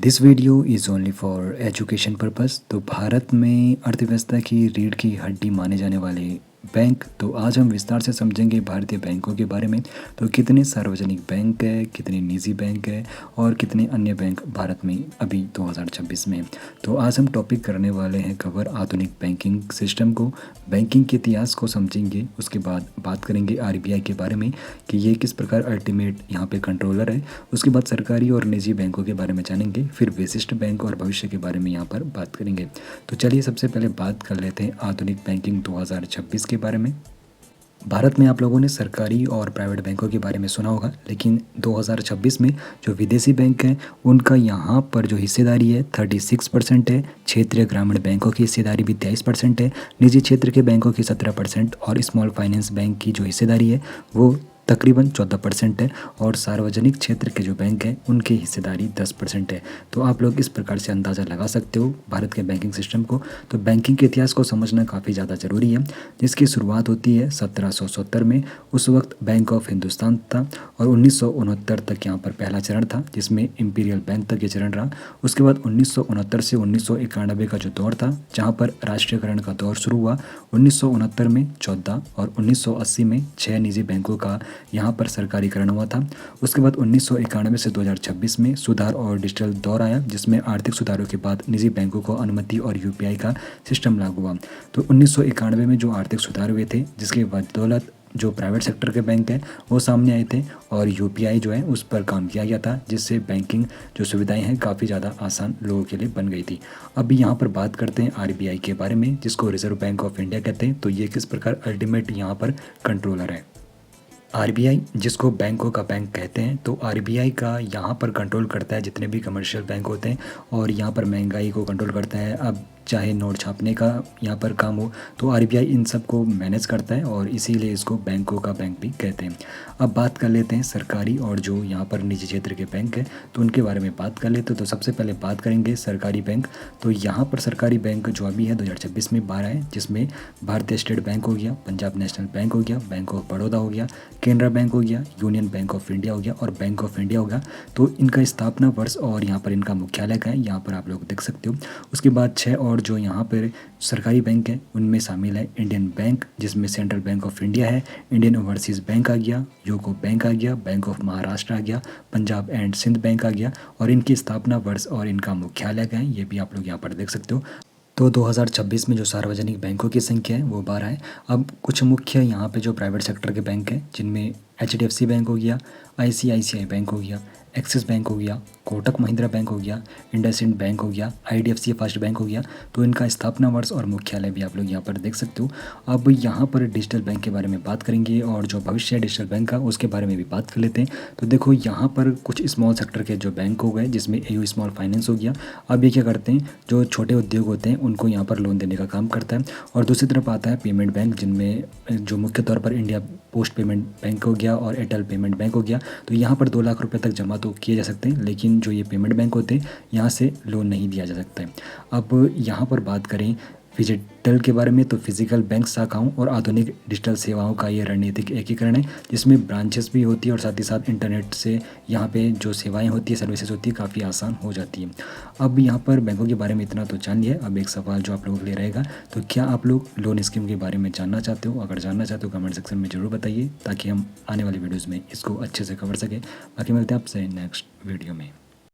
This video is only for education purpose. तो भारत में अर्थव्यवस्था की रीढ़ की हड्डी माने जाने वाले बैंक, तो आज हम विस्तार से समझेंगे भारतीय बैंकों के बारे में। तो कितने सार्वजनिक बैंक है, कितने निजी बैंक है और कितने अन्य बैंक भारत में अभी 2026 में। तो आज हम टॉपिक करने वाले हैं कवर आधुनिक बैंकिंग सिस्टम को, बैंकिंग के इतिहास को समझेंगे। उसके बाद बात करेंगे आरबीआई के बारे में कि ये किस प्रकार अल्टीमेट यहाँ पे कंट्रोलर है। उसके बाद सरकारी और निजी बैंकों के बारे में जानेंगे, फिर विशिष्ट बैंक और भविष्य के बारे में यहाँ पर बात करेंगे। तो चलिए सबसे पहले बात कर लेते हैं आधुनिक बैंकिंग 2026 के बारे में। भारत में आप लोगों ने सरकारी और प्राइवेट बैंकों के बारे में सुना होगा, लेकिन 2026 में जो विदेशी बैंक हैं उनका यहाँ पर जो हिस्सेदारी है 36% है। क्षेत्रीय ग्रामीण बैंकों की हिस्सेदारी भी 23% है। निजी क्षेत्र के बैंकों की 17% और स्मॉल फाइनेंस बैंक की जो हिस्सेदारी है वो तकरीबन 14% है। और सार्वजनिक क्षेत्र के जो बैंक हैं उनकी हिस्सेदारी 10% है। तो आप लोग इस प्रकार से अंदाज़ा लगा सकते हो भारत के बैंकिंग सिस्टम को। तो बैंकिंग के इतिहास को समझना काफ़ी ज़्यादा ज़रूरी है, जिसकी शुरुआत होती है 1770 में। उस वक्त बैंक ऑफ हिंदुस्तान था और 1969 तक यहाँ पर पहला चरण था, जिसमें इम्पीरियल बैंक तक ये चरण रहा। उसके बाद 1969 से 1991 का जो दौर था, जहाँ पर राष्ट्रीयकरण का दौर शुरू हुआ। 1969 में 14 और 1980 में 6 निजी बैंकों का यहाँ पर सरकारीकरण हुआ था। उसके बाद 1991 से 2026 में सुधार और डिजिटल दौर आया, जिसमें आर्थिक सुधारों के बाद निजी बैंकों को अनुमति और यूपीआई का सिस्टम लागू हुआ। तो 1991 में जो आर्थिक सुधार हुए थे, जिसके बदौलत जो प्राइवेट सेक्टर के बैंक हैं वो सामने आए थे और यूपीआई जो है उस पर काम किया गया था, जिससे बैंकिंग जो सुविधाएं हैं काफ़ी ज़्यादा आसान लोगों के लिए बन गई थी। अभी यहाँ पर बात करते हैं आरबीआई के बारे में, जिसको रिजर्व बैंक ऑफ इंडिया कहते हैं। तो ये किस प्रकार अल्टीमेट यहाँ पर कंट्रोलर है। आरबीआई जिसको बैंकों का बैंक कहते हैं, तो आरबीआई का यहाँ पर कंट्रोल करता है जितने भी कमर्शियल बैंक होते हैं और यहाँ पर महंगाई को कंट्रोल करता है। अब चाहे नोट छापने का यहाँ पर काम हो, तो आरबीआई इन सब को मैनेज करता है और इसीलिए इसको बैंकों का बैंक भी कहते हैं। अब बात कर लेते हैं सरकारी और जो यहाँ पर निजी क्षेत्र के बैंक हैं, तो उनके बारे में बात कर लेते हैं। तो सबसे पहले बात करेंगे सरकारी बैंक। तो यहाँ पर सरकारी बैंक जो अभी है 2026 में 12 है, जिसमें भारतीय स्टेट बैंक हो गया, पंजाब नेशनल बैंक हो गया, बैंक ऑफ बड़ौदा हो गया, केनरा बैंक हो गया, यूनियन बैंक ऑफ इंडिया हो गया और बैंक ऑफ इंडिया हो गया। तो इनका स्थापना वर्ष और यहाँ पर इनका मुख्यालय का है, यहाँ पर आप लोग देख सकते हो। उसके बाद 6 और जो यहाँ पर सरकारी बैंक है उनमें शामिल है इंडियन बैंक, जिसमें सेंट्रल बैंक ऑफ इंडिया है, इंडियन ओवरसीज़ बैंक आ गया, यूको बैंक आ गया, बैंक ऑफ महाराष्ट्र आ गया, पंजाब एंड सिंध बैंक आ गया और इनकी स्थापना वर्ष और इनका मुख्यालय का है, ये भी आप लोग यहाँ पर देख सकते हो। तो 2026 में जो सार्वजनिक बैंकों की संख्या है वो 12 है। अब कुछ मुख्य यहाँ पे जो प्राइवेट सेक्टर के बैंक हैं, जिनमें एचडीएफसी बैंक हो गया, आईसीआईसीआई बैंक हो गया, एक्सिस बैंक हो गया, कोटक महिंद्रा बैंक हो गया, इंडसइंड बैंक हो गया, आईडीएफसी फर्स्ट बैंक हो गया। तो इनका स्थापना वर्ष और मुख्यालय भी आप लोग यहाँ पर देख सकते हो। अब यहाँ पर डिजिटल बैंक के बारे में बात करेंगे और जो भविष्य है डिजिटल बैंक का उसके बारे में भी बात कर लेते हैं। तो देखो यहाँ पर कुछ स्मॉल सेक्टर के जो बैंक हो गए, जिसमें एयू स्मॉल फाइनेंस हो गया। अब ये क्या करते हैं, जो छोटे उद्योग होते हैं उनको यहाँ पर लोन देने का काम करता है। और दूसरी तरफ आता है पेमेंट बैंक, जिनमें जो मुख्य तौर पर इंडिया पोस्ट पेमेंट बैंक हो गया और एयरटेल पेमेंट बैंक हो गया। तो यहाँ पर 2 लाख रुपए तक जमा तो किए जा सकते हैं, लेकिन जो ये पेमेंट बैंक होते हैं यहाँ से लोन नहीं दिया जा सकता है। अब यहाँ पर बात करें डिजिटल के बारे में, तो फिजिकल बैंक शाखाओं और आधुनिक डिजिटल सेवाओं का ये रणनीतिक एकीकरण है, जिसमें ब्रांचेस भी होती है और साथ ही साथ इंटरनेट से यहाँ पे जो सेवाएं होती है, सर्विसेज होती है, काफ़ी आसान हो जाती है। अब यहाँ पर बैंकों के बारे में इतना तो जान लिया। अब एक सवाल जो आप लोगों के लिए रहेगा, तो क्या आप लोग लोन स्कीम के बारे में जानना चाहते हो? अगर जानना चाहते हो कमेंट सेक्शन में ज़रूर बताइए, ताकि हम आने वाली वीडियोज़ में इसको अच्छे से कवर सकें। बाकी मिलते हैं आपसे नेक्स्ट वीडियो में।